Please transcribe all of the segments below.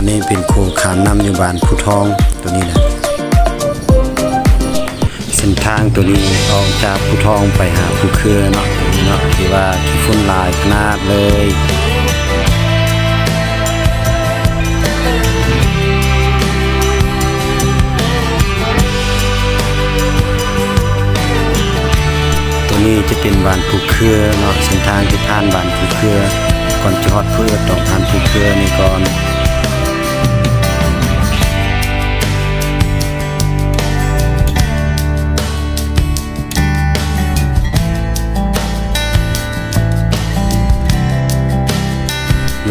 นี้เป็นโคขามน้ำอยู่บ้านผู้ทองตัวนี้นะเส้นทางตัวนี้ออกจากผู้ทองไปหาผู้เครือเนาะที่ว่าขี้ฝุ่นลายขนาดเลยตัวนี้จะเป็นบ้านผู้เครือเนาะเส้นทางที่ผ่านบ้านผู้เครือก่อนจะฮอดเพื่อต้องผ่านผู้เครือนี่ก่อน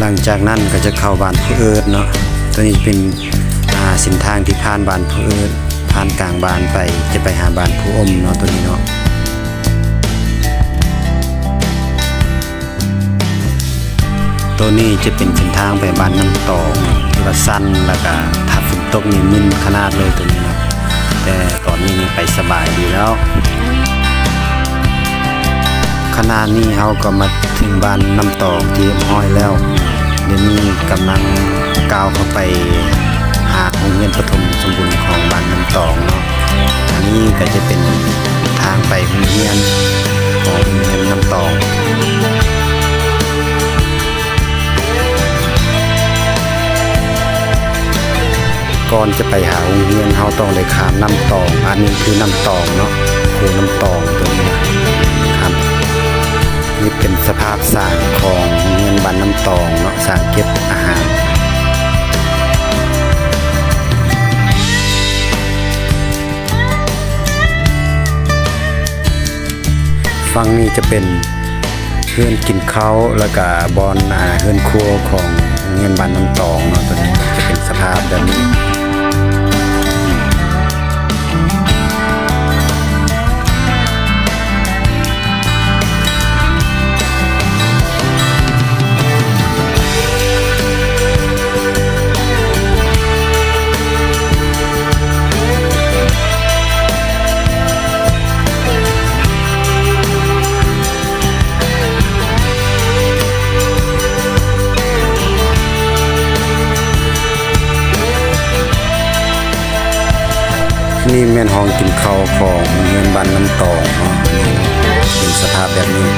หลังจากนั้นก็จะเข้าบ้านผู้เอิดเนาะตัวนี้เป็นเส้นทางที่ผ่านบ้านผู้เอิดผ่านกลางบ้านไปจะไปหาบ้านผู้อมเนาะตัวนี้เนาะตัวนี้จะเป็นเส้นทางไปบ้านน้ำตองที่ว่าสั้นแล้วก็ถ้าฝนตกนี่มึนขนาดเลยตัวนี้เนาะแต่ตอนนี้นี่ไปสบายดีแล้วขณะนี้เราก็มาถึงบ้านน้ำตองที่ห้อยแล้วเดี๋ยวนี้กำลังก้าวเข้าไปหาโรงเรียนประถมสมบูรณ์ของบ้านน้ำตองเนาะอันนี้ก็จะเป็นทางไปโรงเรียนของโรงเรียนน้ำตองก่อนจะไปหาโรงเรียนเราต้องได้ข้ามน้ำตองอันนี้คือน้ำตองเนาะโคน้ำตองตัวนี้นะครับนี่เป็นสภาพสร้างของโรงเรียนบ้านน้ำตองเนาะสร้างเก็บอาหารฝั่งนี้จะเป็นเฮือนกินข้าวแล้วก็บอนเฮือนครัวของโรงเรียนบ้านน้ำตองเนาะตัวนี้จะเป็นสภาพแบบนี้นี่แม่นห้องกินข้าวของโรงเรียนบ้านน้ำตองเนาะเป็นสภาพแบบนี้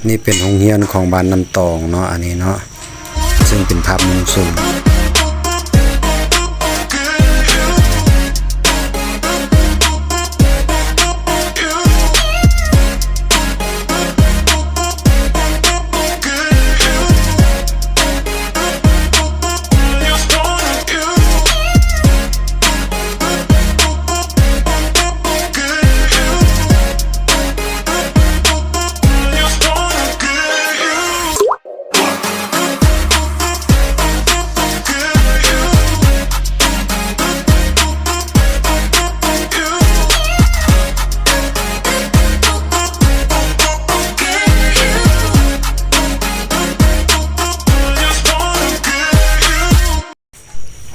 นี่เป็นโรงเรียนของบ้านน้ำตองเนาะอันนี้เนาะซึ่งเป็นภาพมุมสูง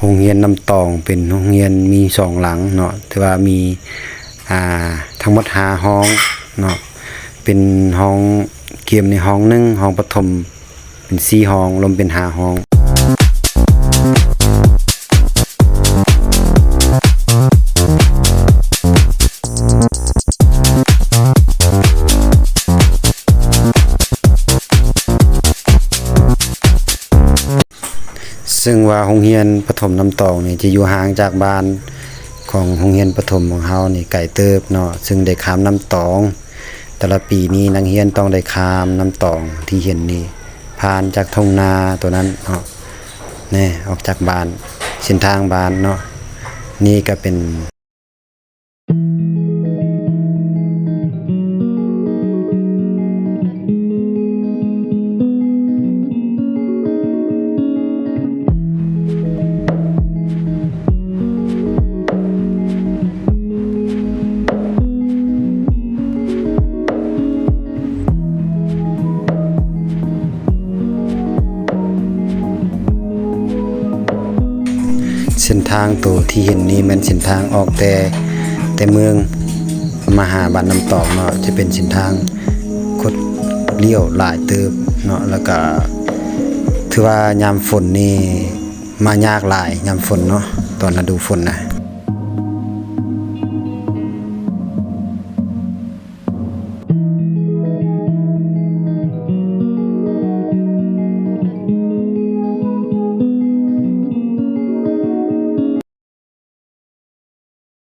โรงเรียนน้ำตองเป็นโรงเรียนมี2หลังเนาะถือว่ามีทั้งหมด5ห้องเนาะเป็นห้องเกียมในห้องนึงห้องประถมเป็น4ห้องรวมเป็น5ห้องซึ่งว่าโรงเรียนประถมน้ำตองนี่จะอยู่ห่างจากบ้านของโรงเรียนประถมของเฮานี่ไกลเติบเนาะซึ่งได้ข้ามน้ำตองแต่ละปีนี้นักเรียนต้องได้ข้ามน้ำตองที่เห็นนี่ผ่านจากทุ่งนาตัวนั้นเนาะนี่ออกจากบ้านเส้นทางบ้านเนาะนี่ก็เป็น ส้นทางตัวที่เห็นนี้แม่นเส้นทางออกแต่เมืองมาหาบ้านน้ำตอกเนาะจะเป็นเส้นทางคดเลี้ยวหลายเติบเนาะแล้วก็ถือว่ายามฝนนี่มายากหลายยามฝนเนาะตอนฤดูฝนนะ